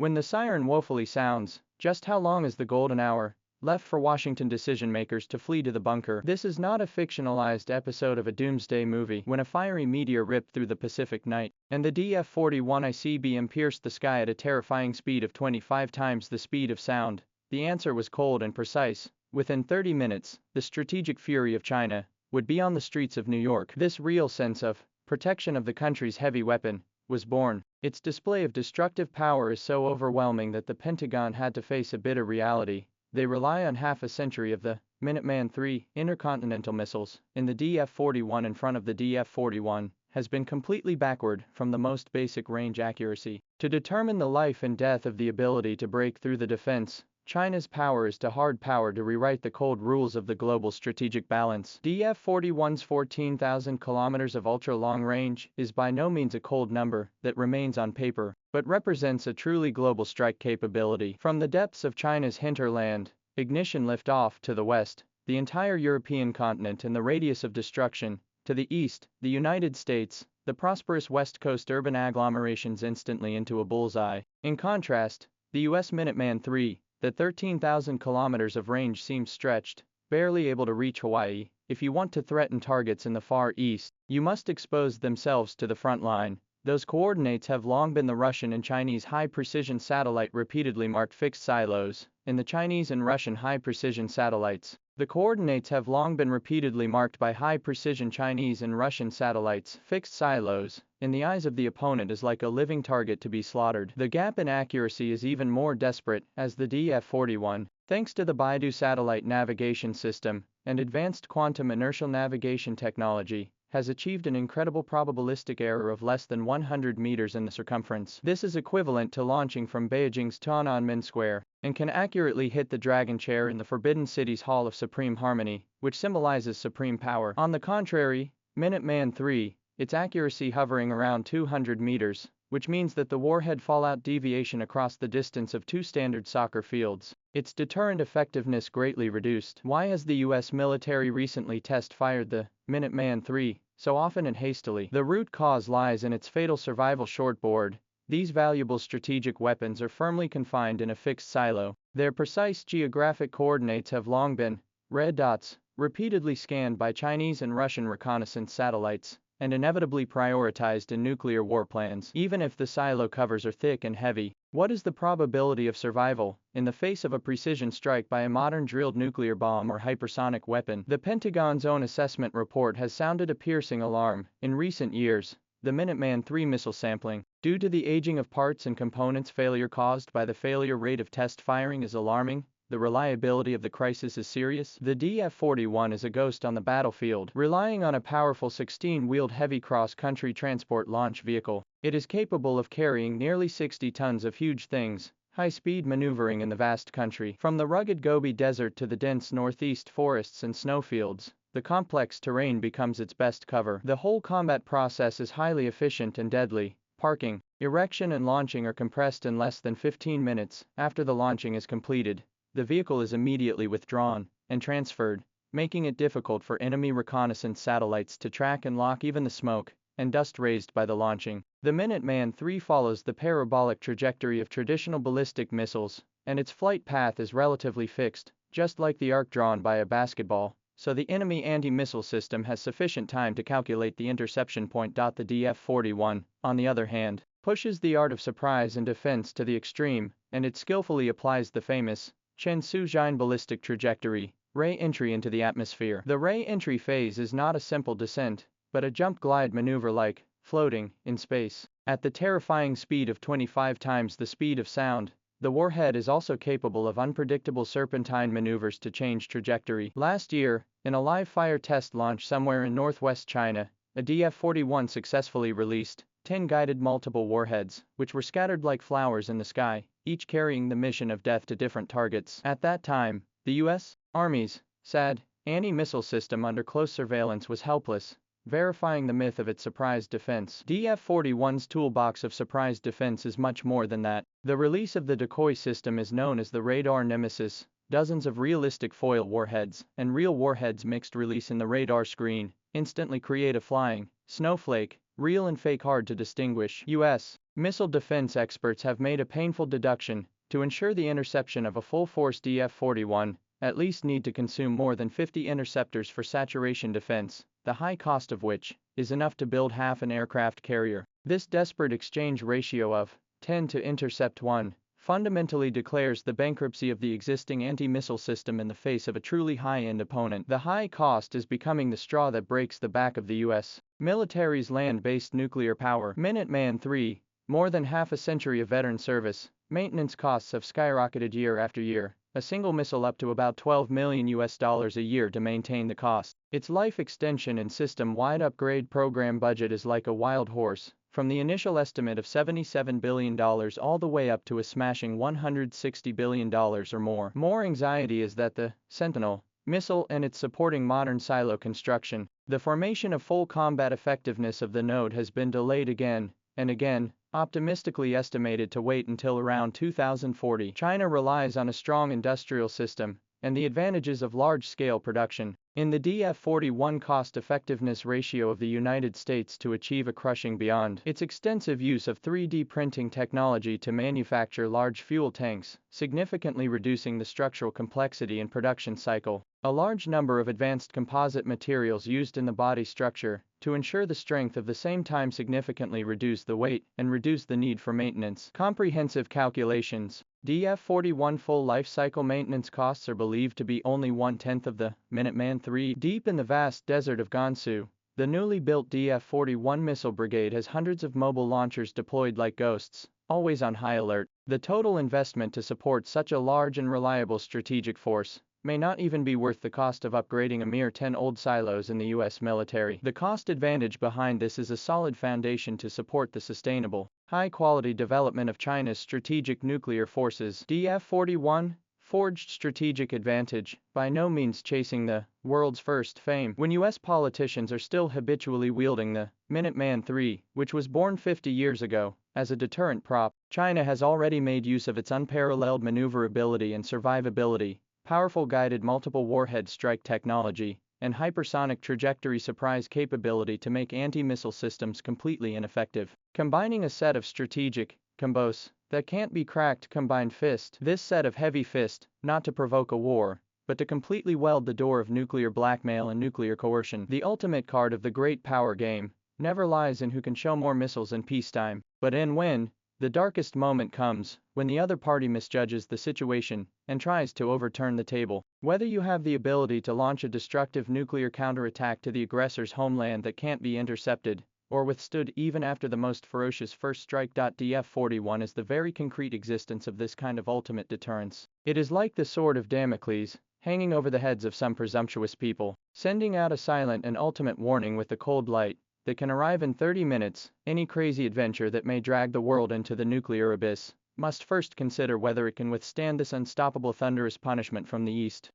When the siren woefully sounds, just how long is the golden hour left for Washington decision-makers to flee to the bunker? This is not a fictionalized episode of a doomsday movie when a fiery meteor ripped through the Pacific night, and the DF-41 ICBM pierced the sky at a terrifying speed of 25 times the speed of sound. The answer was cold and precise. Within 30 minutes, the strategic fury of China would be on the streets of New York. This real sense of protection of the country's heavy weapon was born. Its display of destructive power is so overwhelming that the Pentagon had to face a bitter reality. They rely on half a century of the Minuteman III intercontinental missiles in the DF-41 in front of the DF-41 has been completely backward from the most basic range accuracy. To determine the life and death of the ability to break through the defense, China's power is to hard power to rewrite the cold rules of the global strategic balance. DF-41's 14,000 kilometers of ultra-long range is by no means a cold number that remains on paper, but represents a truly global strike capability. From the depths of China's hinterland, ignition lift-off to the west, the entire European continent and the radius of destruction, to the east, the United States, the prosperous West Coast urban agglomerations instantly into a bullseye. In contrast, the US Minuteman III, the 13,000 kilometers of range seems stretched, barely able to reach Hawaii. If you want to threaten targets in the Far East, you must expose themselves to the front line. Those coordinates have long been the Russian and Chinese high-precision satellite repeatedly marked fixed silos. In the Chinese and Russian high-precision satellites, the coordinates have long been repeatedly marked by high-precision Chinese and Russian satellites. Fixed silos, in the eyes of the opponent, is like a living target to be slaughtered. The gap in accuracy is even more desperate as the DF-41, thanks to the Beidou satellite navigation system and advanced quantum inertial navigation technology, has achieved an incredible probabilistic error of less than 100 meters in the circumference. This is equivalent to launching from Beijing's Tiananmen Square, and can accurately hit the dragon chair in the Forbidden City's Hall of Supreme Harmony, which symbolizes supreme power. On the contrary, Minuteman III, its accuracy hovering around 200 meters, which means that the warhead fallout deviation across the distance of 2 standard soccer fields. Its deterrent effectiveness greatly reduced. Why has the US military recently test-fired the Minuteman III so often and hastily? The root cause lies in its fatal survival shortboard. These valuable strategic weapons are firmly confined in a fixed silo. Their precise geographic coordinates have long been red dots, repeatedly scanned by Chinese and Russian reconnaissance satellites, and inevitably prioritized in nuclear war plans. Even if the silo covers are thick and heavy, what is the probability of survival in the face of a precision strike by a modern drilled nuclear bomb or hypersonic weapon? The Pentagon's own assessment report has sounded a piercing alarm. In recent years, the Minuteman III missile sampling, due to the aging of parts and components failure caused by the failure rate of test firing, is alarming. The reliability of the crisis is serious. The DF-41 is a ghost on the battlefield. Relying on a powerful 16-wheeled heavy cross-country transport launch vehicle, it is capable of carrying nearly 60 tons of huge things, high-speed maneuvering in the vast country. From the rugged Gobi Desert to the dense northeast forests and snowfields, the complex terrain becomes its best cover. The whole combat process is highly efficient and deadly. Parking, erection and launching are compressed in less than 15 minutes. After the launching is completed, the vehicle is immediately withdrawn and transferred, making it difficult for enemy reconnaissance satellites to track and lock even the smoke and dust raised by the launching. The Minuteman III follows the parabolic trajectory of traditional ballistic missiles, and its flight path is relatively fixed, just like the arc drawn by a basketball, so the enemy anti-missile system has sufficient time to calculate the interception point. The DF-41, on the other hand, pushes the art of surprise and defense to the extreme, and it skillfully applies the famous Chen-Suzhine ballistic trajectory, ray entry into the atmosphere. The ray entry phase is not a simple descent, but a jump-glide maneuver like floating in space. At the terrifying speed of 25 times the speed of sound, the warhead is also capable of unpredictable serpentine maneuvers to change trajectory. Last year, in a live-fire test launch somewhere in northwest China, a DF-41 successfully released 10 guided multiple warheads, which were scattered like flowers in the sky, each carrying the mission of death to different targets. At that time, the U.S. Army's SAD anti-missile system under close surveillance was helpless, verifying the myth of its surprise defense. DF-41's toolbox of surprise defense is much more than that. The release of the decoy system is known as the radar nemesis. Dozens of realistic foil warheads and real warheads mixed release in the radar screen instantly create a flying snowflake, real and fake hard to distinguish. U.S. Missile defense experts have made a painful deduction: to ensure the interception of a full-force DF-41, at least need to consume more than 50 interceptors for saturation defense, the high cost of which is enough to build half an aircraft carrier. This desperate exchange ratio of 10 to intercept 1 fundamentally declares the bankruptcy of the existing anti-missile system in the face of a truly high-end opponent. The high cost is becoming the straw that breaks the back of the U.S. military's land-based nuclear power. Minuteman III, more than half a century of veteran service, maintenance costs have skyrocketed year after year, a single missile up to about $12 million a year to maintain the cost. Its life extension and system-wide upgrade program budget is like a wild horse, from the initial estimate of $77 billion all the way up to a smashing $160 billion or more. More anxiety is that the Sentinel missile and its supporting modern silo construction, the formation of full combat effectiveness of the node has been delayed again and again, optimistically estimated to wait until around 2040. China relies on a strong industrial system and the advantages of large-scale production. In the DF-41 cost-effectiveness ratio of the United States to achieve a crushing beyond its extensive use of 3D printing technology to manufacture large fuel tanks, significantly reducing the structural complexity and production cycle. A large number of advanced composite materials used in the body structure to ensure the strength of the same time significantly reduce the weight and reduce the need for maintenance. Comprehensive calculations. DF-41 full life cycle maintenance costs are believed to be only 1/10 of the Minuteman III. Deep in the vast desert of Gansu, the newly built DF-41 missile brigade has hundreds of mobile launchers deployed like ghosts, always on high alert. The total investment to support such a large and reliable strategic force may not even be worth the cost of upgrading a mere 10 old silos in the U.S. military. The cost advantage behind this is a solid foundation to support the sustainable, high-quality development of China's strategic nuclear forces. DF-41 forged strategic advantage, by no means chasing the world's first fame. When U.S. politicians are still habitually wielding the Minuteman III, which was born 50 years ago, as a deterrent prop, China has already made use of its unparalleled maneuverability and survivability, powerful guided multiple warhead strike technology, and hypersonic trajectory surprise capability to make anti-missile systems completely ineffective. Combining a set of strategic combos that can't be cracked combined fist. This set of heavy fist, not to provoke a war, but to completely weld the door of nuclear blackmail and nuclear coercion. The ultimate card of the great power game never lies in who can show more missiles in peacetime, but in when the darkest moment comes, when the other party misjudges the situation and tries to overturn the table. Whether you have the ability to launch a destructive nuclear counterattack to the aggressor's homeland that can't be intercepted or withstood even after the most ferocious first strike. DF-41 is the very concrete existence of this kind of ultimate deterrence. It is like the sword of Damocles, hanging over the heads of some presumptuous people, sending out a silent and ultimate warning with the cold light that can arrive in 30 minutes. Any crazy adventure that may drag the world into the nuclear abyss must first consider whether it can withstand this unstoppable thunderous punishment from the east.